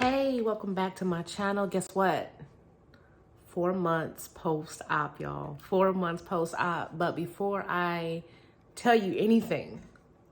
Hey, welcome back to my channel. Guess what? 4 months post-op, y'all. 4 months post-op. But before I tell you anything,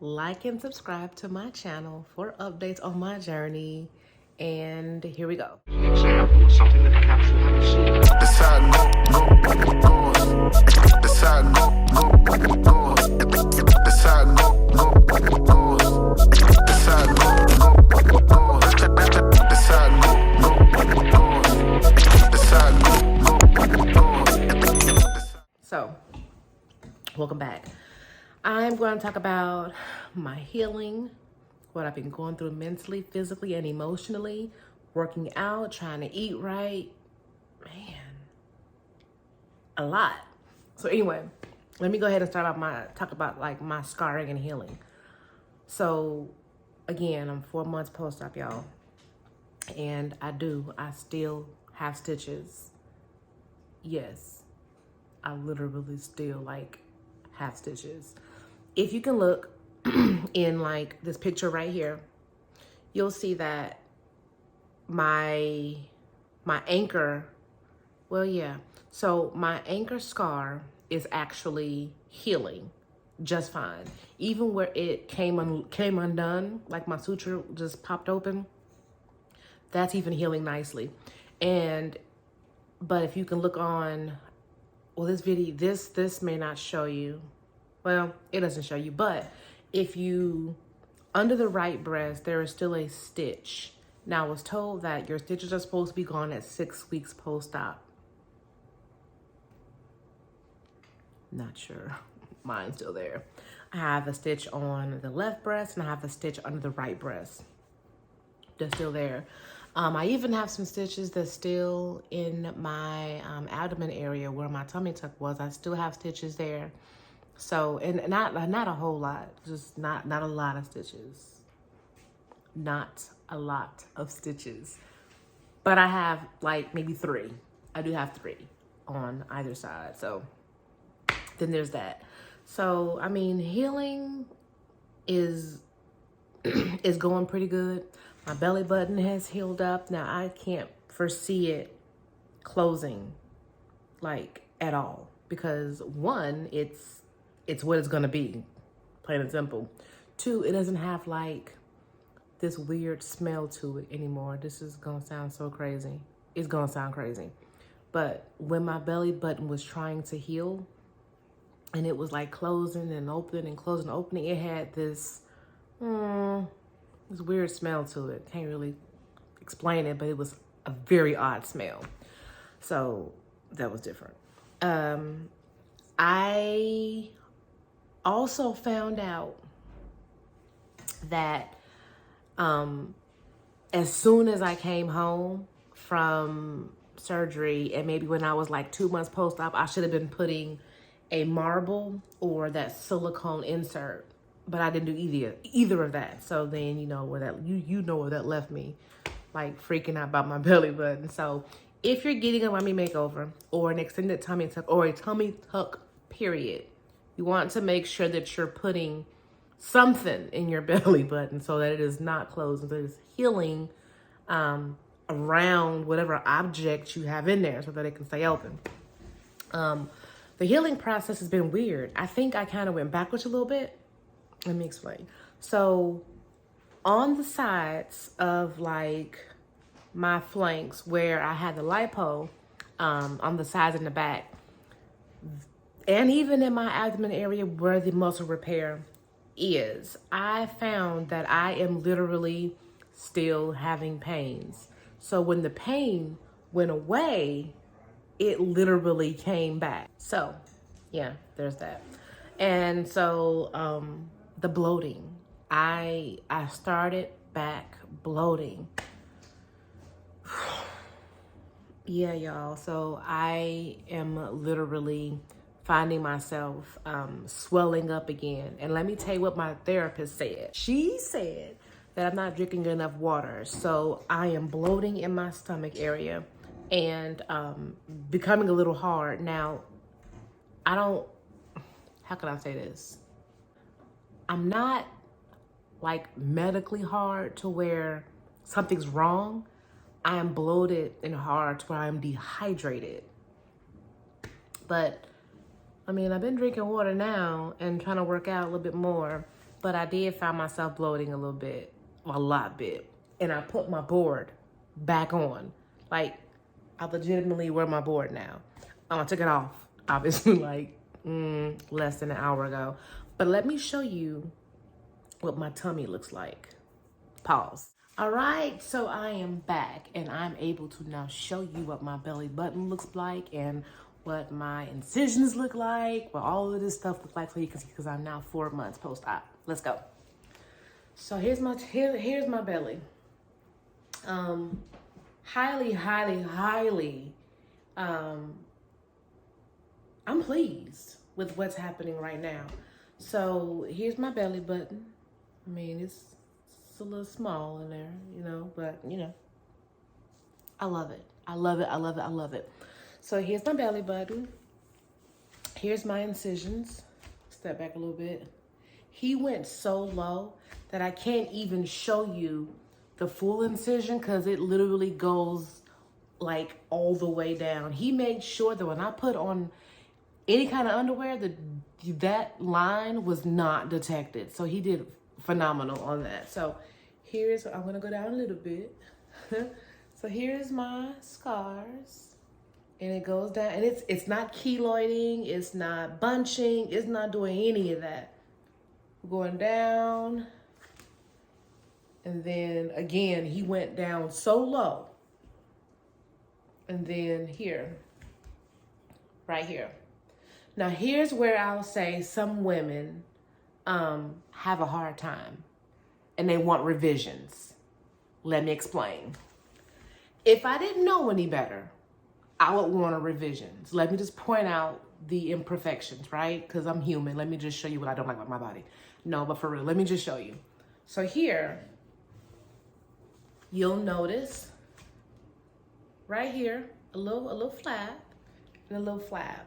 like and subscribe to my channel for updates on my journey. And here we go. An example of something that captured how you see it. That's how I go. That's how I go. That's how I go. That's how I go. That's how I go. So, welcome back. I'm going to talk about my healing, what I've been going through mentally, physically, and emotionally, working out, trying to eat right. Man, a lot. So anyway, let me go ahead and talk about my scarring and healing. So again, I'm 4 months post-op, y'all. And I still have stitches. Yes, I literally still have stitches. If you can look in this picture right here, you'll see that my anchor, so my anchor scar is actually healing just fine. Even where it came undone, like my suture just popped open, that's even healing nicely. But if you can look on, this video, this may not show you. Well, it doesn't show you, but if you, under the right breast, there is still a stitch. Now, I was told that your stitches are supposed to be gone at 6 weeks post-op. Not sure. Mine's still there. I have a stitch on the left breast and I have a stitch under the right breast. They're still there. I even have some stitches that's still in my abdomen area where my tummy tuck was. I still have stitches there. So, and not a whole lot, just not a lot of stitches. Not a lot of stitches. But I have maybe 3. I do have 3 on either side. So then there's that. So, I mean, healing is is going pretty good. My belly button has healed up. Now, I can't foresee it closing at all because 1, it's what it's gonna be, plain and simple. 2, it doesn't have this weird smell to it anymore. This is gonna sound so crazy. It's gonna sound crazy. But when my belly button was trying to heal and it was closing and opening and closing and opening, it had this weird smell to it. Can't really explain it, but it was a very odd smell. So that was different. I also found out that as soon as I came home from surgery, and maybe when I was 2 months post-op, I should have been putting a marble or that silicone insert, but I didn't do either of that. So then you know where that left me, freaking out about my belly button. So if you're getting a mommy makeover or an extended tummy tuck or a tummy tuck period, you want to make sure that you're putting something in your belly button so that it is not closed, so it is healing around whatever object you have in there so that it can stay open. The healing process has been weird. I think I kind of went backwards a little bit. Let me explain. So on the sides of my flanks where I had the lipo, on the sides and the back, and even in my abdomen area where the muscle repair is, I found that I am literally still having pains. So when the pain went away, it literally came back. So yeah, there's that. And so the bloating, I started back bloating. Yeah, y'all. So I am literally finding myself swelling up again. And let me tell you what my therapist said. She said that I'm not drinking enough water. So I am bloating in my stomach area and becoming a little hard. Now, how can I say this? I'm not medically hard to where something's wrong, I am bloated and hard to where I'm dehydrated. But I mean, I've been drinking water now and trying to work out a little bit more, but I did find myself bloating a little bit, a lot bit. And I put my board back on. Like, I legitimately wear my board now. I took it off, obviously, like less than an hour ago. But let me show you what my tummy looks like. Pause. All right, so I am back and I'm able to now show you what my belly button looks like and what my incisions look like, what all of this stuff looks like, so you can see, because I'm now 4 months post-op. Let's go. So here's my belly. Highly, I'm pleased with what's happening right now. So here's my belly button. I mean, it's a little small in there, you know, but you know, I love it. I love it. I love it. I love it. So here's my belly button. Here's my incisions. Step back a little bit. He went so low that I can't even show you the full incision because it literally goes like all the way down. He made sure that when I put on any kind of underwear, that line was not detected. So he did phenomenal on that. So I'm gonna go down a little bit. So here's my scars. And it goes down, and it's not keloiding, it's not bunching, it's not doing any of that. Going down, and then again, he went down so low. And then here, right here. Now here's where I'll say some women have a hard time and they want revisions. Let me explain. If I didn't know any better, I would want a revisions. Let me just point out the imperfections, right? Because I'm human. Let me just show you what I don't like about my body. No, but for real, let me just show you. So here, you'll notice right here, a little flap and a little flap.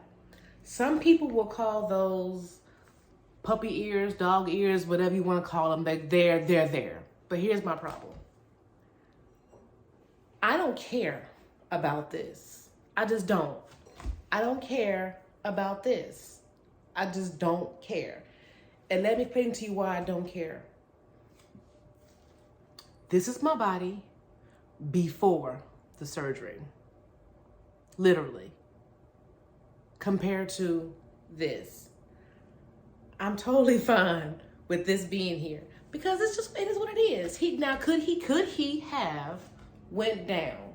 Some people will call those puppy ears, dog ears, whatever you want to call them. They're there. But here's my problem. I don't care about this. I just don't. I don't care about this. I just don't care. And let me explain to you why I don't care. This is my body before the surgery. Literally. Compared to this. I'm totally fine with this being here. Because it is what it is. Could he have went down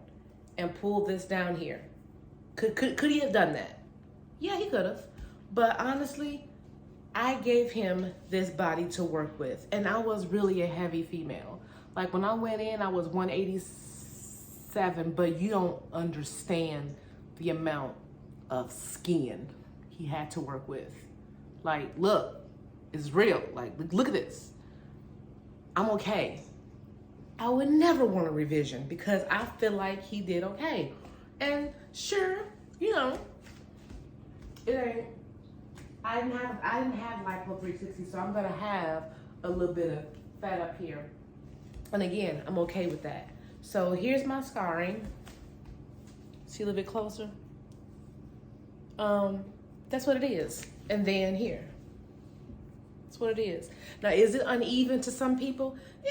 and pulled this down here? Could he have done that? Yeah, he could have. But honestly, I gave him this body to work with. And I was really a heavy female. Like when I went in, I was 187, but you don't understand the amount of skin he had to work with. Like, look, it's real. Like, look at this. I'm okay. I would never want a revision because I feel like he did okay. And sure, you know, it ain't. I didn't have lipo 360, so I'm gonna have a little bit of fat up here. And again, I'm okay with that. So here's my scarring. See a little bit closer. That's what it is. And then here. That's what it is. Now, is it uneven to some people? Yeah,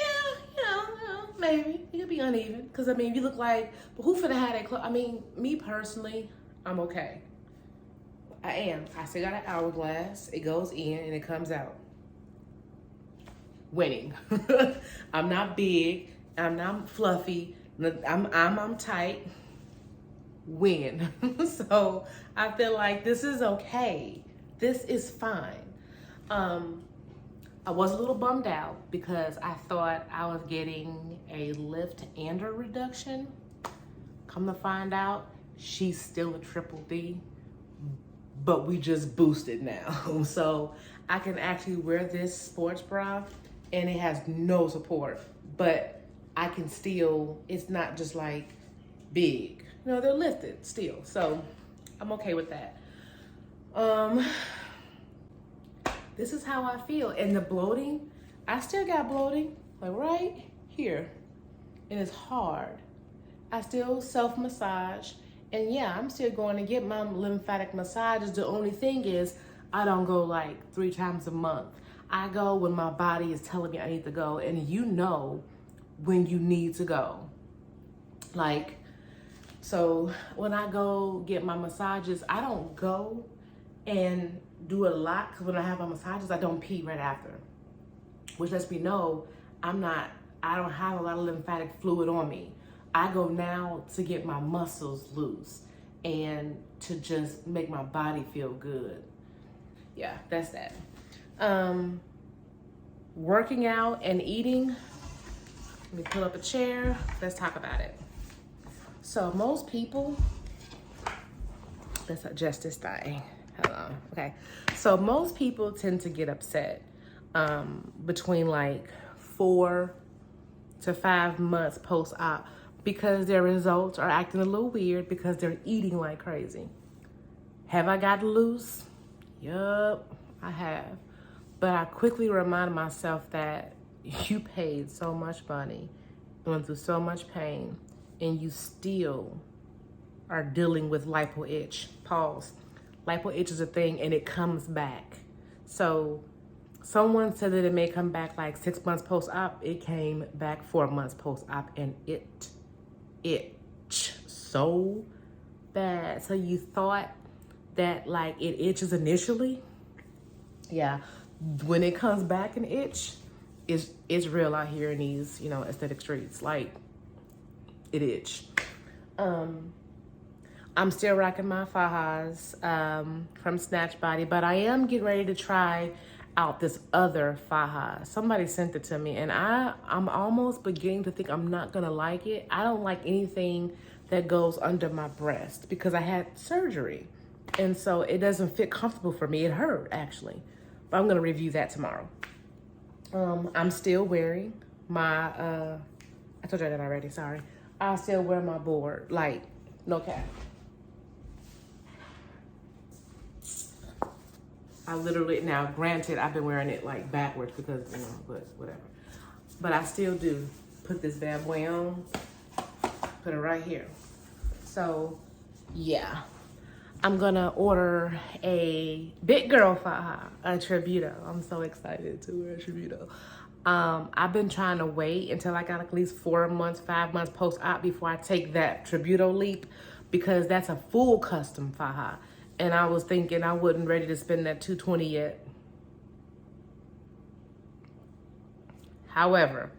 you know, maybe. It could be uneven. Because, I mean, you look like, but who finna have that clothes? I mean, me personally, I'm okay. I am. I still got an hourglass. It goes in and it comes out. Winning. I'm not big. I'm not fluffy. I'm tight. Win. So I feel like this is okay. This is fine. I was a little bummed out because I thought I was getting a lift and a reduction. Come to find out, she's still a triple D, but we just boosted now. So I can actually wear this sports bra and it has no support, but I can still, it's not just like big. You know, they're lifted still. So I'm okay with that. This is how I feel. And the bloating, I still got bloating, like right here. And it's hard. I still self-massage. And yeah, I'm still going to get my lymphatic massages. The only thing is I don't go like 3 times a month. I go when my body is telling me I need to go, and you know when you need to go. Like, so when I go get my massages, I don't go and do a lot, because when I have my massages, I don't pee right after, which lets me know I don't have a lot of lymphatic fluid on me. I go now to get my muscles loose and to just make my body feel good. Yeah, that's that. Working out and eating. Let me pull up a chair. Let's talk about it. So most people, let's adjust this thing. Hello. Okay. So most people tend to get upset between like 4 to 5 months post-op because their results are acting a little weird because they're eating like crazy. Have I gotten loose? Yup, I have. But I quickly reminded myself that you paid so much money, went through so much pain, and you still are dealing with lipo itch. Pause. Lipo itch is a thing and it comes back. So someone said that it may come back like 6 months post-op. It came back 4 months post-op and it itch so bad. So you thought that like it itches initially? Yeah. When it comes back and itch, it's real out here in these, aesthetic streets. Like, it itch. I'm still rocking my fajas from Snatch Body, but I am getting ready to try out this other faja. Somebody sent it to me, and I'm almost beginning to think I'm not gonna like it. I don't like anything that goes under my breast because I had surgery, and so it doesn't fit comfortable for me. It hurt, actually. But I'm gonna review that tomorrow. I'm still wearing my, I told you that already, sorry. I still wear my board, like, no cap. I literally, now granted, I've been wearing it like backwards because, but whatever. But I still do put this bad boy on, put it right here. So, yeah. I'm gonna order a big girl faja, a tributo. I'm so excited to wear a tributo. I've been trying to wait until I got at least 4 months, 5 months post-op before I take that tributo leap, because that's a full custom faja. And I was thinking I wasn't ready to spend that $220 yet. However,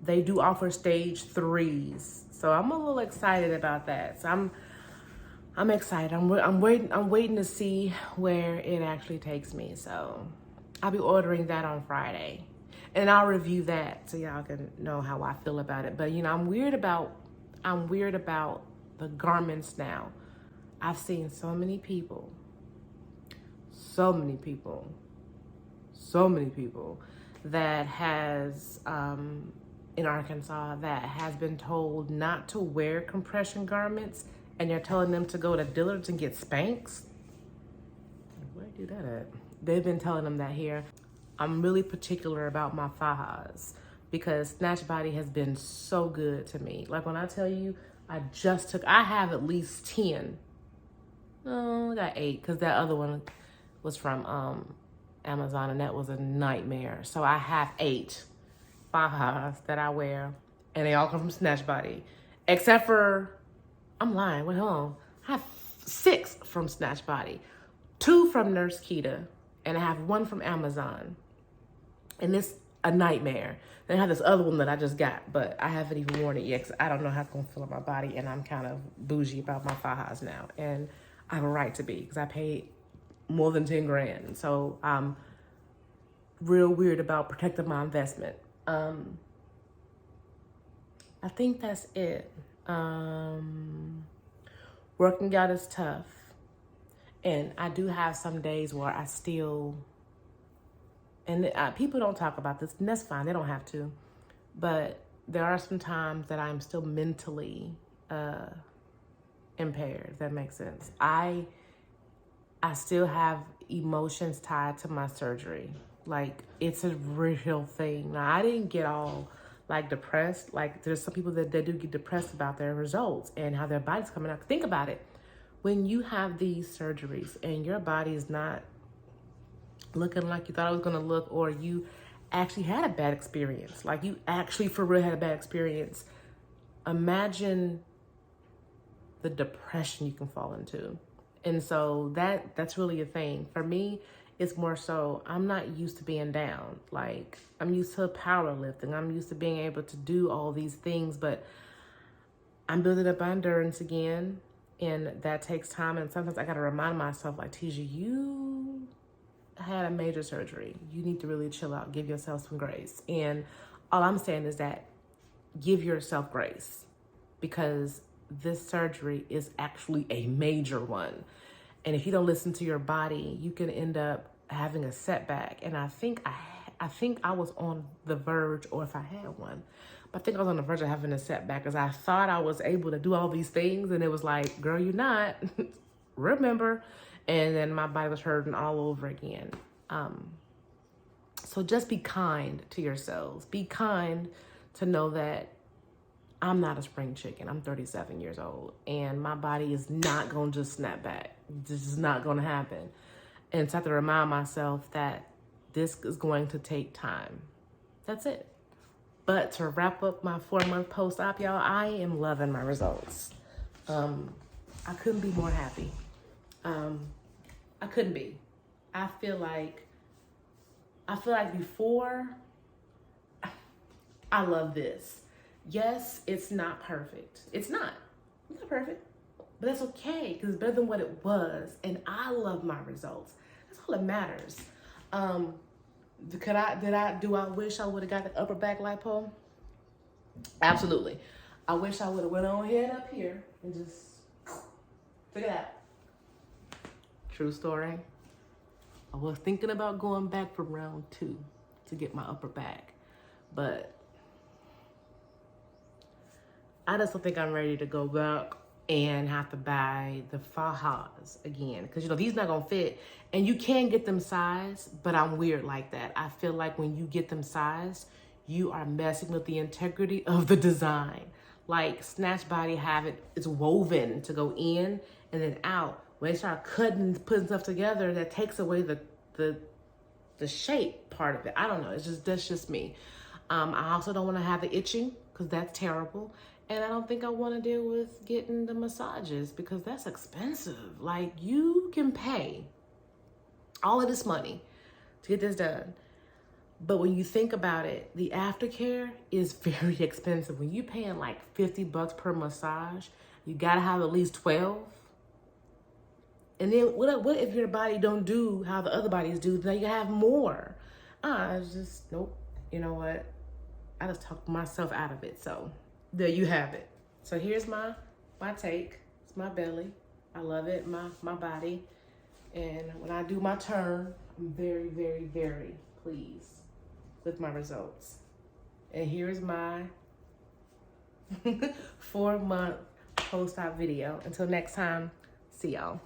they do offer stage 3s. So I'm a little excited about that. So I'm excited. I'm waiting to see where it actually takes me. So I'll be ordering that on Friday, and I'll review that so y'all can know how I feel about it. But I'm weird about the garments now. I've seen so many people that has in Arkansas that has been told not to wear compression garments, and they're telling them to go to Dillard's and get Spanx. Where do you do that at? They've been telling them that here. I'm really particular about my fajas because Snatch Body has been so good to me. Like when I tell you, I have at least 10. I got 8 because that other one was from Amazon, and that was a nightmare. So I have 8 fajas that I wear, and they all come from Snatch Body. Except for, I'm lying, wait, hold on. I have 6 from Snatch Body, 2 from Nurse Keita, and I have 1 from Amazon. And it's a nightmare. Then I have this other one that I just got, but I haven't even worn it yet because I don't know how it's going to feel on my body, and I'm kind of bougie about my fajas now. And I have a right to be because I paid more than 10 grand. So I'm real weird about protecting my investment. I think that's it. Working out is tough. And I do have some days where I still, and people don't talk about this, and that's fine, they don't have to. But there are some times that I'm still mentally impaired, if that makes sense. I still have emotions tied to my surgery. Like, it's a real thing. Now, I didn't get all like depressed. Like there's some people that they do get depressed about their results and how their body's coming out. Think about it. When you have these surgeries and your body is not looking like you thought it was going to look, or you actually had a bad experience, like you actually for real had a bad experience, imagine the depression you can fall into. And so that's really a thing. For me, it's more so I'm not used to being down. Like I'm used to powerlifting. I'm used to being able to do all these things, but I'm building up my endurance again. And that takes time. And sometimes I got to remind myself, like, Tisha, you had a major surgery. You need to really chill out, give yourself some grace. And all I'm saying is that give yourself grace, because this surgery is actually a major one. And if you don't listen to your body, you can end up having a setback. And I think I was on the verge, or if I had one, but I think I was on the verge of having a setback, because I thought I was able to do all these things, and it was like, girl, you're not. Remember? And then my body was hurting all over again. So just be kind to yourselves. Be kind to know that I'm not a spring chicken. I'm 37 years old, and my body is not going to just snap back. This is not going to happen. And so I have to remind myself that this is going to take time. That's it. But to wrap up my 4-month post-op, y'all, I am loving my results. I couldn't be more happy. I couldn't be. I feel like before, I love this. Yes, it's not perfect. It's not perfect, but that's okay, because it's better than what it was. And I love my results. That's all that matters. Do I wish I would have got the upper back lipo? Absolutely. I wish I would have went on ahead up here and just figure it out. True story. I was thinking about going back for round 2 to get my upper back, but I just don't think I'm ready to go back and have to buy the fajas again, because these not gonna fit. And you can get them sized, but I'm weird like that. I feel like when you get them sized, you are messing with the integrity of the design. Like Snatch Body it's woven to go in and then out. When they start cutting, putting stuff together, that takes away the shape part of it. I don't know. That's just me. I also don't want to have the itching, because that's terrible. And I don't think I want to deal with getting the massages, because that's expensive. Like, you can pay all of this money to get this done. But when you think about it, the aftercare is very expensive. When you're paying like $50 per massage, you got to have at least 12. And then what if your body don't do how the other bodies do? Then you have more. It's just, nope. You know what? I just talked myself out of it. So there you have it. So here's my take. It's my belly. I love it, my body. And when I do my turn, I'm very, very, very pleased with my results. And here's my 4-month post-op video. Until next time, see y'all.